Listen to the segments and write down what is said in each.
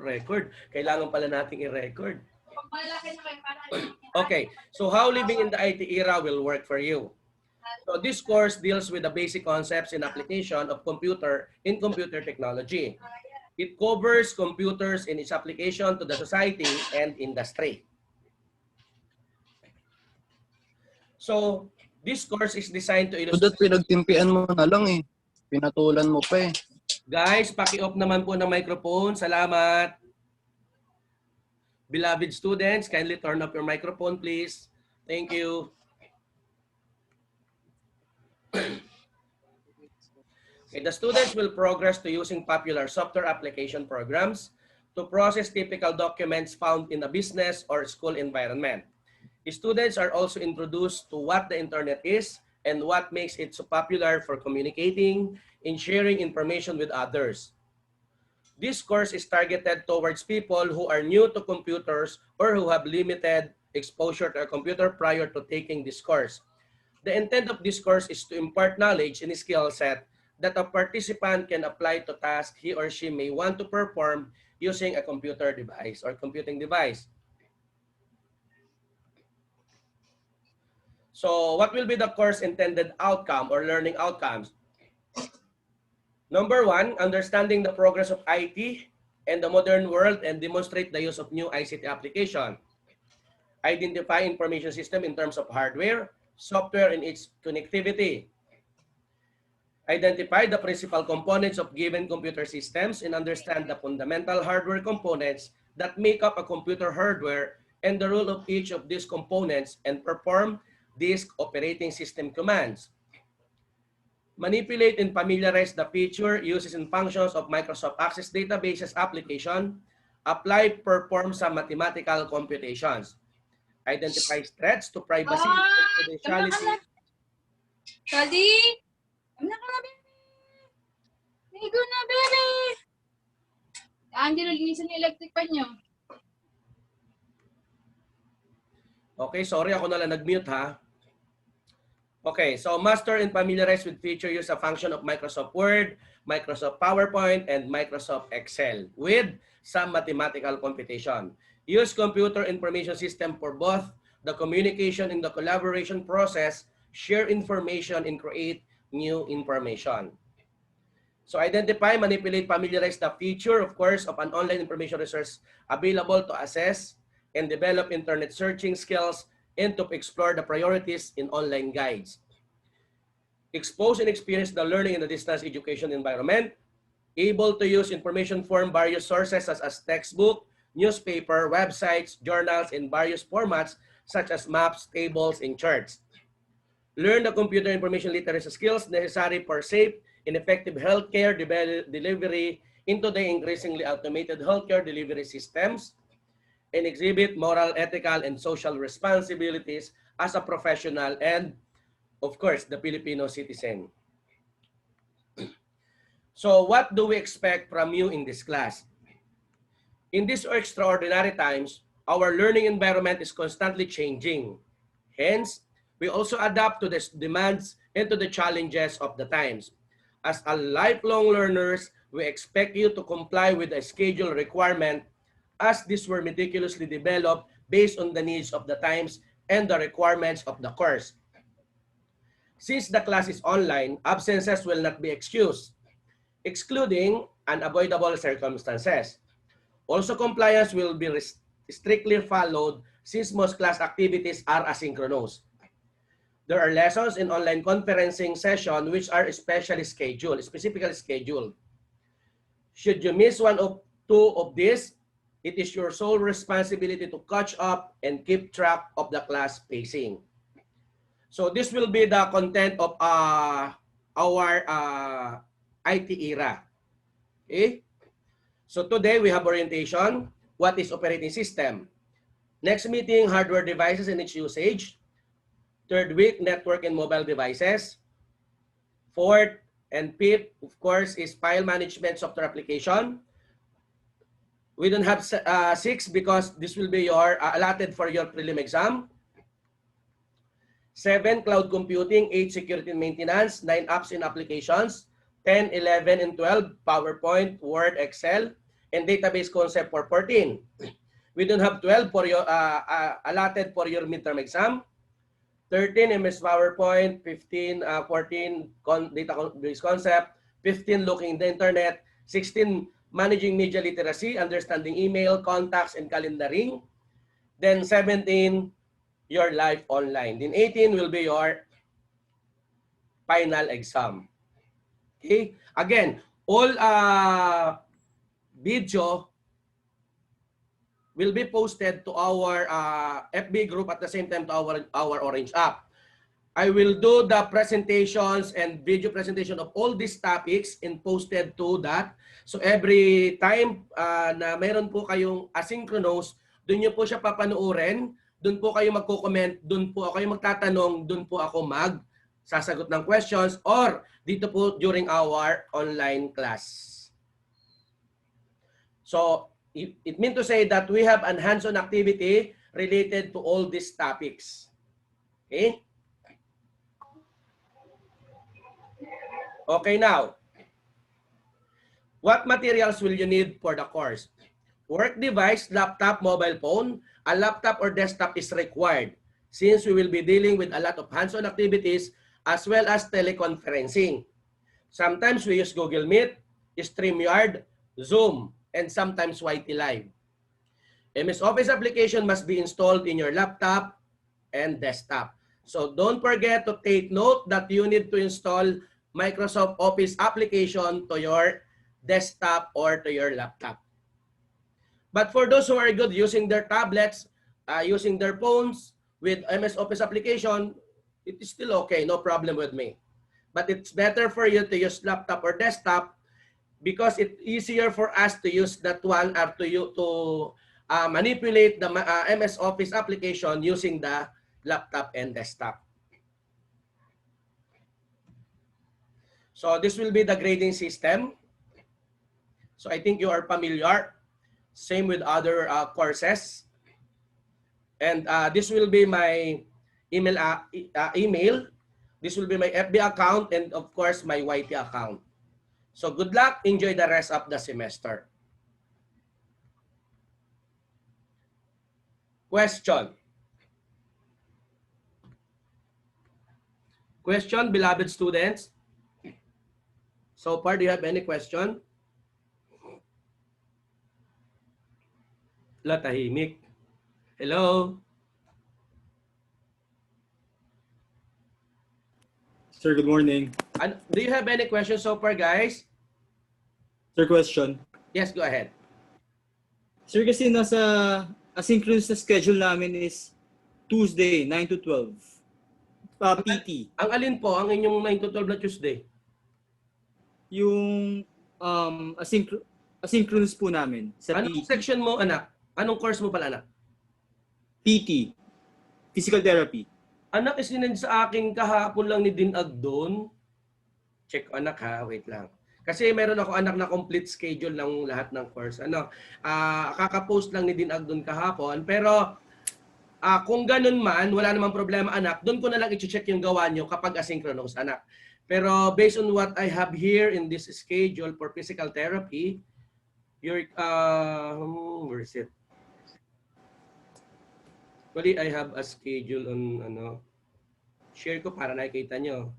record. Kailangan pala nating i-record. Okay, so how living in the IT era will work for you? So this course deals with the basic concepts and application of computer technology. It covers computers in its application to the society and industry. So this course is designed to illustrate... Pinagtimpian mo na lang eh. Pinatulan mo pa eh. Guys, paki-off naman po ng microphone. Salamat. Beloved students, kindly turn off your microphone, please. Thank you. Okay, the students will progress to using popular software application programs to process typical documents found in a business or school environment. The students are also introduced to what the internet is and what makes it so popular for communicating and sharing information with others. This course is targeted towards people who are new to computers or who have limited exposure to a computer prior to taking this course. The intent of this course is to impart knowledge and skill set that a participant can apply to tasks he or she may want to perform using a computer device or computing device. So what will be the course intended outcome or learning outcomes? Number one, understanding the progress of IT and the modern world and demonstrate the use of new ICT application. Identify information system in terms of hardware, software, and its connectivity. Identify the principal components of given computer systems and understand the fundamental hardware components that make up a computer hardware and the role of each of these components and perform disk operating system commands. Manipulate and familiarize the feature, uses, and functions of Microsoft Access Databases application. Apply, perform some mathematical computations. Identify threats to privacy and confidentiality. Daddy! Ano ka na, baby? Ligo na, baby! Andy, nalinisan yung electric pan nyo. Okay, sorry, ako na lang nag-mute ha. Okay, so master and familiarize with feature use a function of Microsoft Word, Microsoft PowerPoint, and Microsoft Excel with some mathematical computation. Use computer information system for both the communication and the collaboration process, share information, and create new information. So identify, manipulate, familiarize the feature, of course, of an online information resource available to assess and develop internet searching skills and to explore the priorities in online guides. Expose and experience the learning in the distance education environment. Able to use information from various sources such as textbook, newspaper, websites, journals in various formats such as maps, tables, and charts. Learn the computer information literacy skills necessary for safe and effective healthcare delivery into the increasingly automated healthcare delivery systems, and exhibit moral, ethical, and social responsibilities as a professional and, of course, the Filipino citizen. So what do we expect from you in this class? In these extraordinary times, our learning environment is constantly changing. Hence, we also adapt to the demands and to the challenges of the times. As a lifelong learners, we expect you to comply with the schedule requirement as these were meticulously developed based on the needs of the times and the requirements of the course. Since the class is online, absences will not be excused, excluding unavoidable circumstances. Also, compliance will be strictly followed since most class activities are asynchronous. There are lessons in online conferencing session which are specifically scheduled. Should you miss one of two of these, it is your sole responsibility to catch up and keep track of the class pacing. So this will be the content of our IT era. Okay? So today we have orientation. What is operating system? Next meeting, hardware devices and its usage. Third week, network and mobile devices. Fourth and fifth, of course, is file management software application. We don't have 6 because this will be your allotted for your prelim exam. 7, cloud computing. 8, security and maintenance. 9, apps and applications. 10, 11, and 12, PowerPoint, Word, Excel. and database concept for 14. We don't have 12 for your allotted for your midterm exam. 13 MS PowerPoint, 15, 14 database concept, 15 looking in the internet, 16 managing media literacy, understanding email, contacts, and calendaring. Then 17, your life online. Then 18 will be your final exam. Okay? Again, all video will be posted to our FB group at the same time to our Orange app. I will do the presentations and video presentation of all these topics and posted to that. So every time na mayroon po kayong asynchronous, doon nyo po siya papanoorin, doon po kayo magko-comment, doon po kayo magtatanong, doon po ako sasagot ng questions or dito po during our online class. So it means to say that we have an hands-on activity related to all these topics. Okay? Okay, now, what materials will you need for the course? Work device, laptop, mobile phone. A laptop or desktop is required since we will be dealing with a lot of hands-on activities as well as teleconferencing. Sometimes we use Google Meet, StreamYard, Zoom, and sometimes YT Live. MS Office application must be installed in your laptop and desktop. So don't forget to take note that you need to install Microsoft Office application to your desktop or to your laptop. But for those who are good using their tablets, using their phones with MS Office application, it is still okay, no problem with me. But it's better for you to use laptop or desktop because it's easier for us to use that one or to manipulate the MS Office application using the laptop and desktop. So this will be the grading system. So I think you are familiar. Same with other courses. And this will be my email. This will be my FB account and of course my YT account. So good luck. Enjoy the rest of the semester. Question. Question, beloved students. So far, do you have any question? Tahimik. Hello? Sir, good morning. Do you have any questions so far, guys? Sir, question. Yes, go ahead. Sir, kasi nasa asynchronous na schedule namin is Tuesday, 9 to 12. PT. Ang alin po, ang inyong 9 to 12 na Tuesday? Yung asynchronous po namin sa Anong PT. section mo, anak? Anong course mo pala, anak? PT. Physical therapy. Anak, isinend sa akin kahapon lang ni Dinag doon. Check, anak ha, wait lang. Kasi meron ako anak na complete schedule ng lahat ng course. Kaka-post lang ni Dinag doon kahapon. Pero kung ganun man, wala namang problema, anak. Doon ko na lang i-check yung gawa nyo kapag asynchronous, anak. Pero based on what I have here in this schedule for physical therapy, your where is it? Actually, I have a schedule on share ko para nakikita nyo.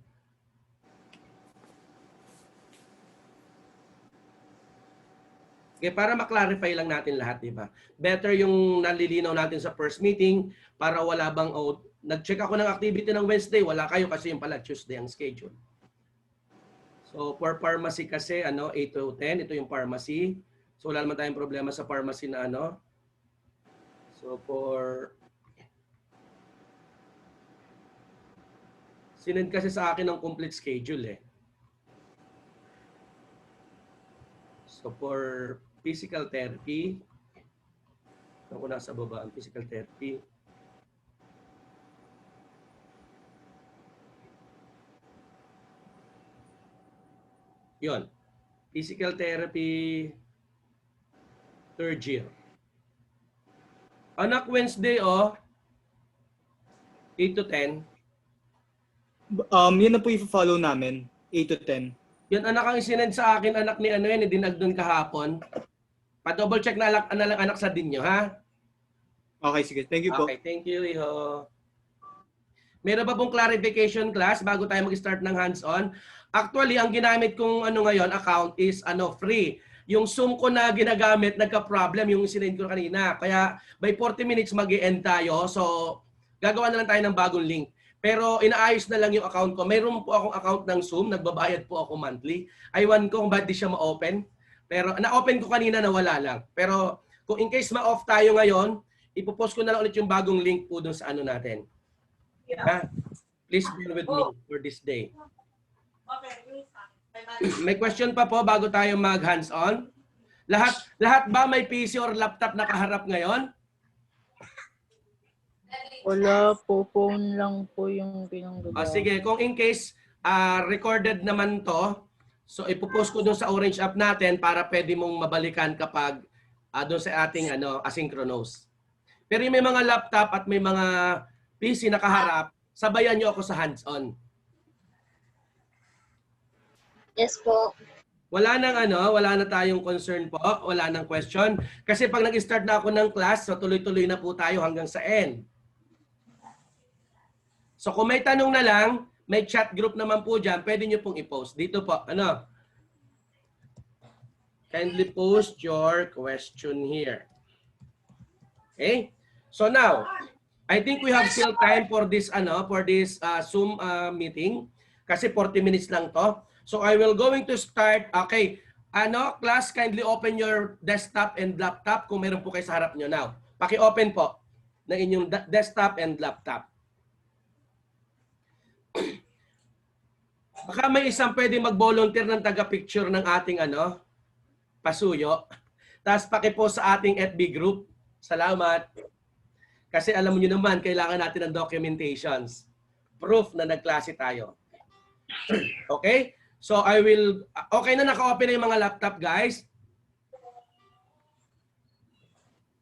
Okay, para ma-clarify lang natin lahat, di ba? Better yung nalilinaw natin sa first meeting para wala bang, nag-check ako ng activity ng Wednesday, wala kayo kasi yung pala Tuesday ang schedule. So, for pharmacy kasi, 8 to 10, ito yung pharmacy. So, wala naman tayong problema sa pharmacy na So, sinend kasi sa akin ng complete schedule eh. So, for physical therapy, ako nasa baba ang physical therapy. Yun. Physical therapy, third year. Anak, Wednesday, 8 to 10. Yun na po i-follow namin, 8 to 10. Yun, anak, ang sinend sa akin, anak ni Dinag doon kahapon. Pa-double check na lang anak sa din nyo, ha? Okay, sige. Thank you po. Okay, thank you, Iho. Meron ba pong clarification class bago tayo mag-start ng hands-on? Actually, ang ginamit kong ngayon account is free. Yung Zoom ko na ginagamit nagka-problem yung sinend ko kanina. Kaya by 40 minutes mag-e-end tayo. So gagawa na lang tayo ng bagong link. Pero inaayos na lang yung account ko. Mayroon po akong account ng Zoom, nagbabayad po ako monthly. Aywan ko kung bakit di siya ma-open. Pero na-open ko kanina na wala lang. Pero kung in case ma-off tayo ngayon, ipopost ko na lang ulit yung bagong link po dun sa natin. Ha? Please bear with me for this day. May question pa po bago tayo mag hands-on? Lahat ba may PC or laptop na kaharap ngayon? Wala po, phone lang po yung pinanggagamit. Sige, kung in case recorded naman to, so ipopost ko dun sa Orange app natin para pwede mong mabalikan kapag dun sa ating asynchronous. Pero yung may mga laptop at may mga PC na kaharap, sabayan nyo ako sa hands-on. Yes po. Wala na tayong concern po, wala nang question. Kasi pag nag-start na ako ng class, so tuloy-tuloy na po tayo hanggang sa end. So kung may tanong na lang, may chat group naman po dyan, pwede nyo pong i-post. Dito po, kindly post your question here. Okay? So now, I think we have still time for this Zoom meeting kasi 40 minutes lang to. So I will going to start. Okay. Class, kindly open your desktop and laptop kung meron po kayo sa harap nyo now. Paki-open po ng inyong desktop and laptop. Baka may isang pwede mag-volunteer ng taga-picture ng ating pasuyo. Tapos paki-post sa ating FB group. Salamat. Kasi alam niyo naman, kailangan natin ng documentations. Proof na nagklase tayo. Okay? So I will, okay na naka-open na yung mga laptop, guys?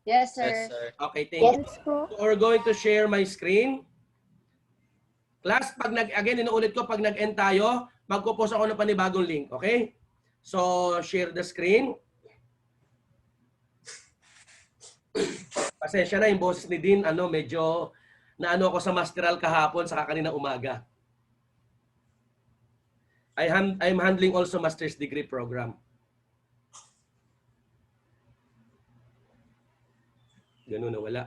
Yes, sir. Yes, sir. Okay, thank you. Yes po. So we're going to share my screen. Class, again, inuulit ko, pag nag-end tayo, magpo-post ako ng panibagong link. Okay? So, share the screen. Pasensya na yung boses ni Dean, medyo naano ako sa masteral kahapon sa kaninang umaga. I'm handling also master's degree program. Ganun na wala.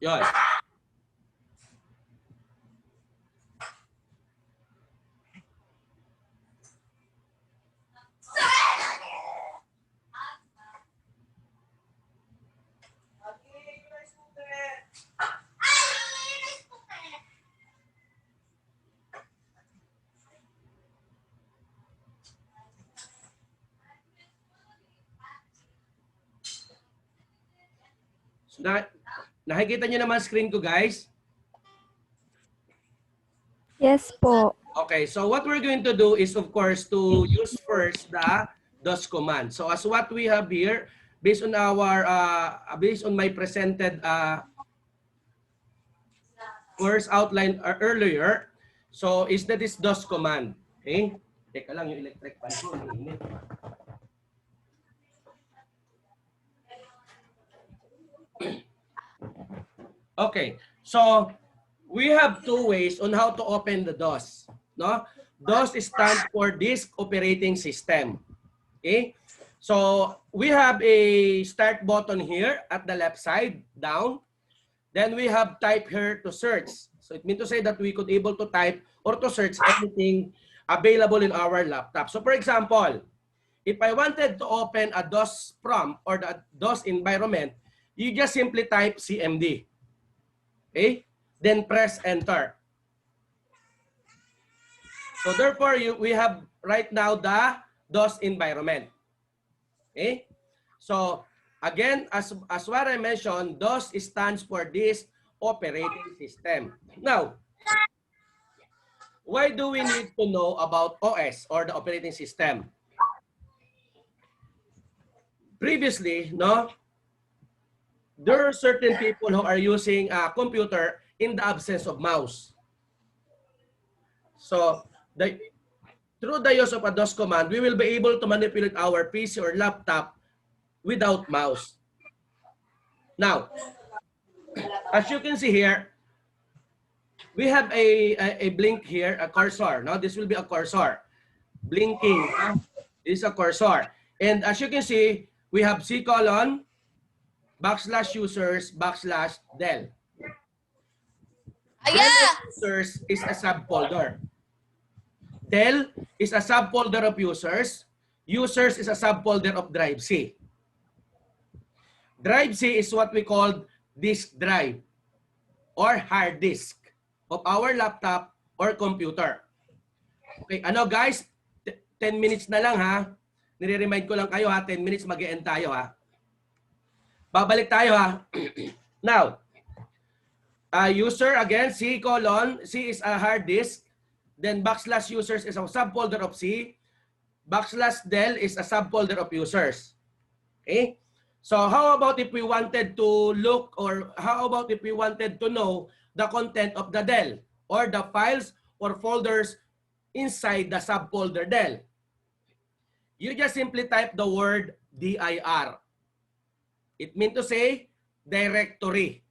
Yun. So, nakikita nyo naman screen ko, guys? Yes po. Okay, so what we're going to do is, of course, to use first the DOS command. So as what we have here, based on my presented course outline earlier, so is that this DOS command. Okay? Teka lang, yung electric fan ko, mainit. Okay, so we have two ways on how to open the DOS. No? DOS stands for Disk Operating System. Okay? So we have a start button here at the left side, down. Then we have type here to search. So it means to say that we could able to type or to search anything available in our laptop. So for example, if I wanted to open a DOS prompt or the DOS environment, you just simply type CMD. Okay? Then press enter. So therefore, we have right now the DOS environment. Okay? So again, as what I mentioned, DOS stands for Disk Operating System. Now, why do we need to know about OS or the operating system? Previously, there are certain people who are using a computer in the absence of mouse. So through the use of a DOS command, we will be able to manipulate our PC or laptop without mouse. Now, as you can see here, we have a blink here, a cursor. Now, this will be a cursor. Blinking. This is a cursor. And as you can see, we have C:/, /users, /del. Users is a subfolder. Del is a subfolder of users. Users is a subfolder of drive C. Drive C is what we call disk drive or hard disk of our laptop or computer. Okay, ano guys? 10 minutes na lang ha. Nire-remind ko lang kayo ha, 10 minutes mag-e-end tayo ha. Babalik tayo ha. Now, user again, C:, C is a hard disk. Then /users is a subfolder of C. /del is a subfolder of users. Okay? So how about if we wanted to look, or how about if we wanted to know the content of the del or the files or folders inside the subfolder del? You just simply type the word dir. It means to say directory.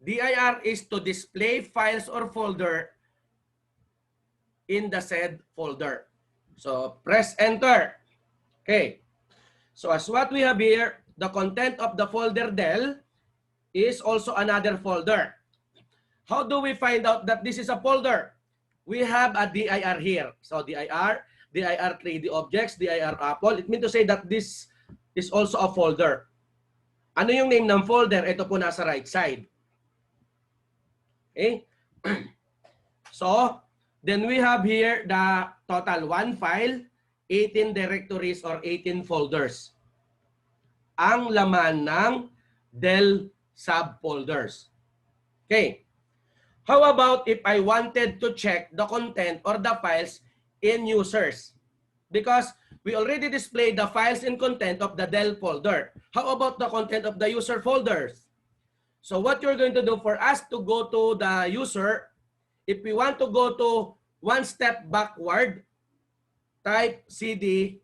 Dir is to display files or folder in the said folder. So press enter. Okay. So as what we have here, the content of the folder del is also another folder. How do we find out that this is a folder? We have a dir here. So dir 3D objects, dir Apple. It means to say that this is also a folder. Ano yung name ng folder? Ito po nasa right side. Okay? So, then we have here the total 1 file, 18 directories or 18 folders. Ang laman ng del subfolders. Okay. How about if I wanted to check the content or the files in users? Because we already displayed the files and content of the del folder. How about the content of the user folders? So what you're going to do for us to go to the user, if we want to go to one step backward, type cd ...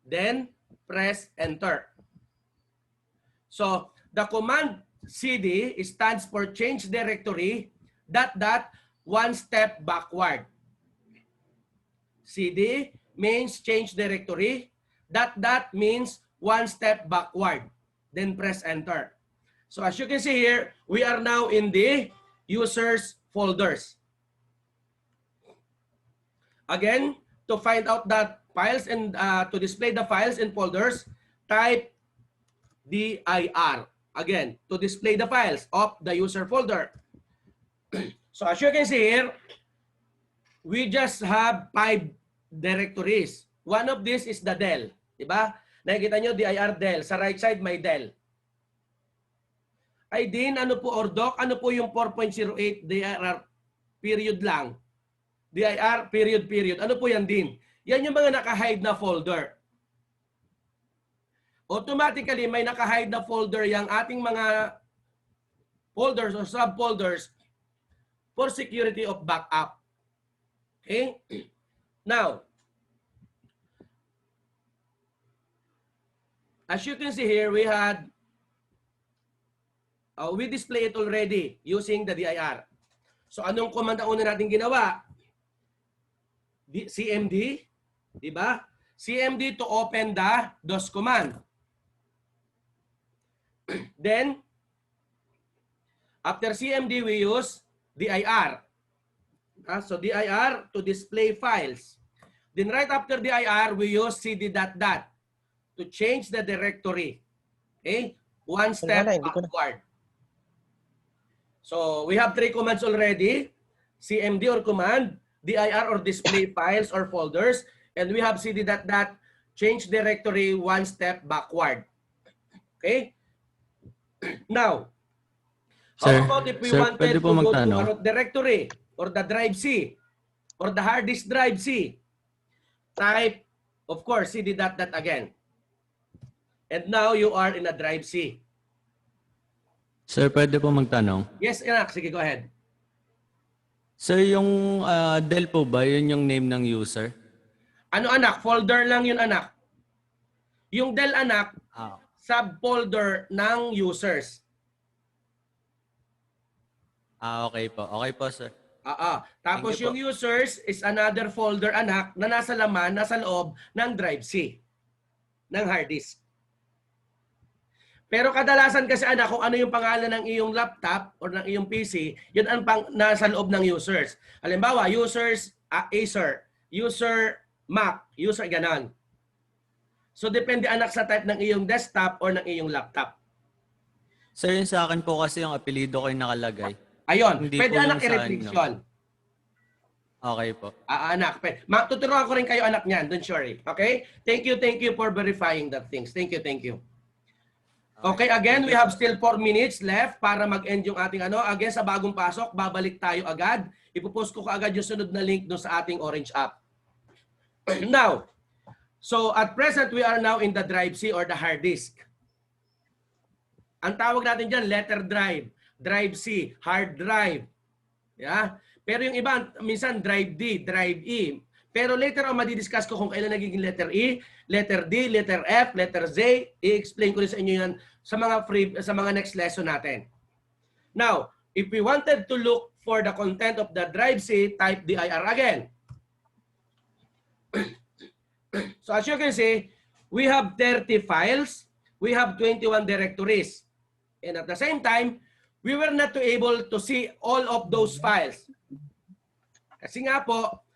Then press enter. So the command cd stands for change directory ... one step backward. cd means change directory ... means one step backward. Then press enter. So as you can see here, we are now in the users folders. Again, to find out that files and to display the files and folders, type dir. Again, to display the files of the user folder. So as you can see here, we just have 5 directories. One of these is the del. Diba? Nakikita nyo, dir del. Sa right side, may del. Ay din, ano po, Ordoc? Ano po yung 4.08 dir period lang? dir period. Ano po yan din? Yan yung mga naka-hide na folder. Automatically, may naka-hide na folder yung ating mga folders or subfolders for security of backup. Okay? Now, as you can see here, we had we display it already using the dir. So anong command ang una natin ginawa? CMD, di ba? CMD to open the DOS command. Then, after CMD, we use dir. So dir to display files. Then right after dir, we use cd ... to change the directory. Okay? One step backward. So we have 3 commands already. CMD or command, dir or display files or folders, and we have cd ... change directory one step backward. Okay? Now, how about if we wanted to go to a root directory or the drive C or the hard disk drive C? Type, of course, cd ... again. And now you are in a drive C. Sir, pwede po magtanong? Yes, anak. Sige, go ahead. Sir, yung Dell po ba, yun yung name ng user? Ano anak? Folder lang yun anak. Yung Del anak, Ah, subfolder ng users. okay po. Okay po, sir. Thank Tapos you po. yung users is another folder anak na nasa laman, nasa loob ng drive C, ng hard disk. Pero kadalasan kasi anak, kung ano yung pangalan ng iyong laptop or ng iyong PC, yun ang nasa loob ng users. Halimbawa, users Acer, user Mac, user ganon. So depende anak sa type ng iyong desktop or ng iyong laptop. Sir, yun sa akin po kasi yung apelido ko yung nakalagay. Ayun, Hindi pwede po anak yung sa i-restriction. Okay po. Anak, tuturuan ko rin kayo anak niyan, don't worry. Okay? Thank you for verifying that things. Thank you. Okay, again, we have still 4 minutes left para mag-end yung ating ano. Again, sa bagong pasok, babalik tayo agad. Ipopost ko kaagad yung sunod na link doon sa ating Orange app. Now, so at present, we are now in the drive C or the hard disk. Ang tawag natin dyan, letter drive, drive C, hard drive. Yeah? Pero yung iba, minsan drive D, drive E. Pero later on, madidiscuss ko kung kailan nagiging letter E, letter D, letter F, letter Z. I-explain ko rin sa inyo yan sa mga next lesson natin. Now, if we wanted to look for the content of the drive C, type dir again. So as you can see, we have 30 files, we have 21 directories. And at the same time, we were not able to see all of those files. Kasi nga po,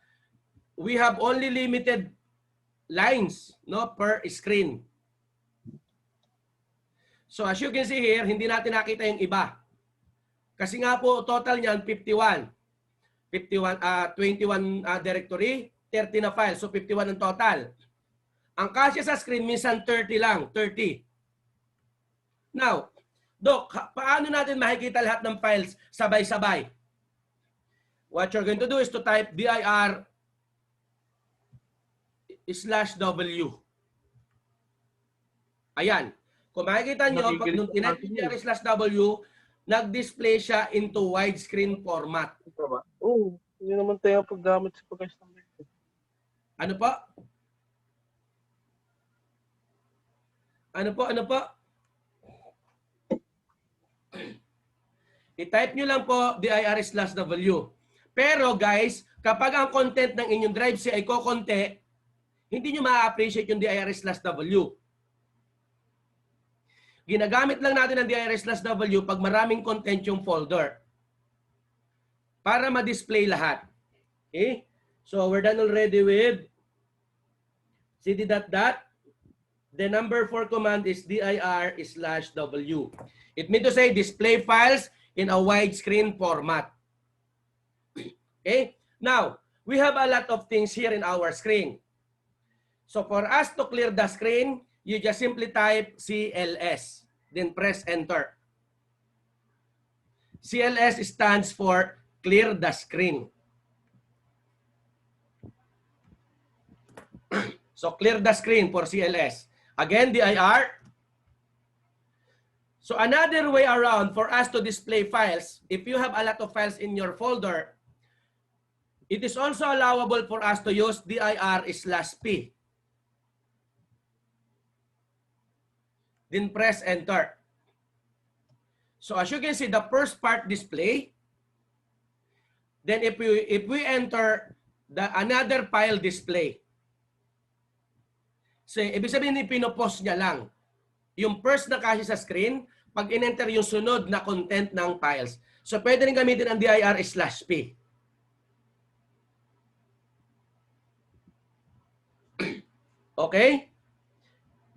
we have only limited lines per screen. So as you can see here, hindi natin nakita yung iba. Kasi nga po, total niyan 21. 21 directory, 30 na files. So 51 ang total. Ang kasya sa screen, minsan 30 lang, 30. Now, Doc, paano natin makikita lahat ng files sabay-sabay? What you're going to do is to type dir/w. Ayan. Kung makikita nyo, pag nung tinet dir/w, nag-display siya into widescreen format. Oo, hindi naman tayo paggamit sa pag-customer. Ano po? Ano po? I-type nyo lang po dir/w. Pero guys, kapag ang content ng inyong drive C ay kokonti, hindi nyo ma-appreciate yung dir/w. Ginagamit lang natin ang dir/w pag maraming content yung folder. Para ma-display lahat. Okay? So we're done already with cd. The number 4 command is dir/w. It means to say display files in a widescreen format. Okay? Now, we have a lot of things here in our screen. So for us to clear the screen, you just simply type CLS, then press enter. CLS stands for clear the screen. So clear the screen for CLS. Again, dir. So another way around for us to display files, if you have a lot of files in your folder, it is also allowable for us to use dir/p. Then press enter. So as you can see, the first part display. Then if we enter the another file display. So ibig sabihin pinopost niya lang. Yung first na kasi sa screen, pag in-enter yung sunod na content ng files. So pwede rin gamitin ang dir/p. Okay?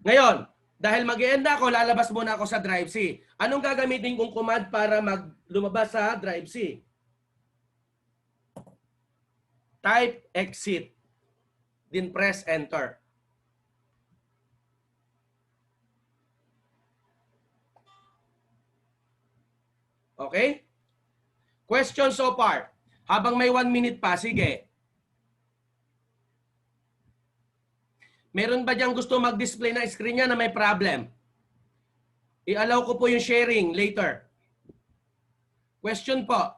Ngayon, dahil mag-e-end na ako, lalabas muna ako sa drive C. Anong gagamitin kong command para lumabas sa drive C? Type exit. Then press enter. Okay? Question so far. Habang may 1 minute pa, sige. Meron ba diyang gusto mag-display na screen niya na may problem? I-allow ko po yung sharing later. Question po.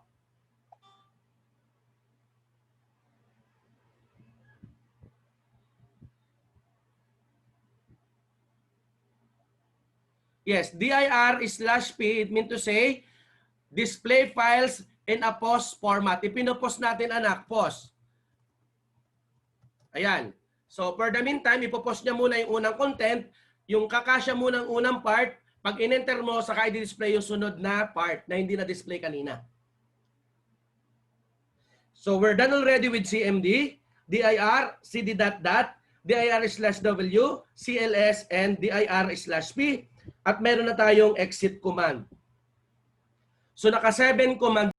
Yes, dir/p, it mean to say, display files in a POS format. Ipinopost natin, anak, POS. Ayan. So, for the meantime, ipopost niya muna yung unang content, yung kakasya muna ang unang part, pag in-enter mo, saka i-display yung sunod na part na hindi na-display kanina. So, we're done already with CMD, dir, cd dot, dir/w, cls, and dir/p. At meron na tayong exit command. So, naka 7 command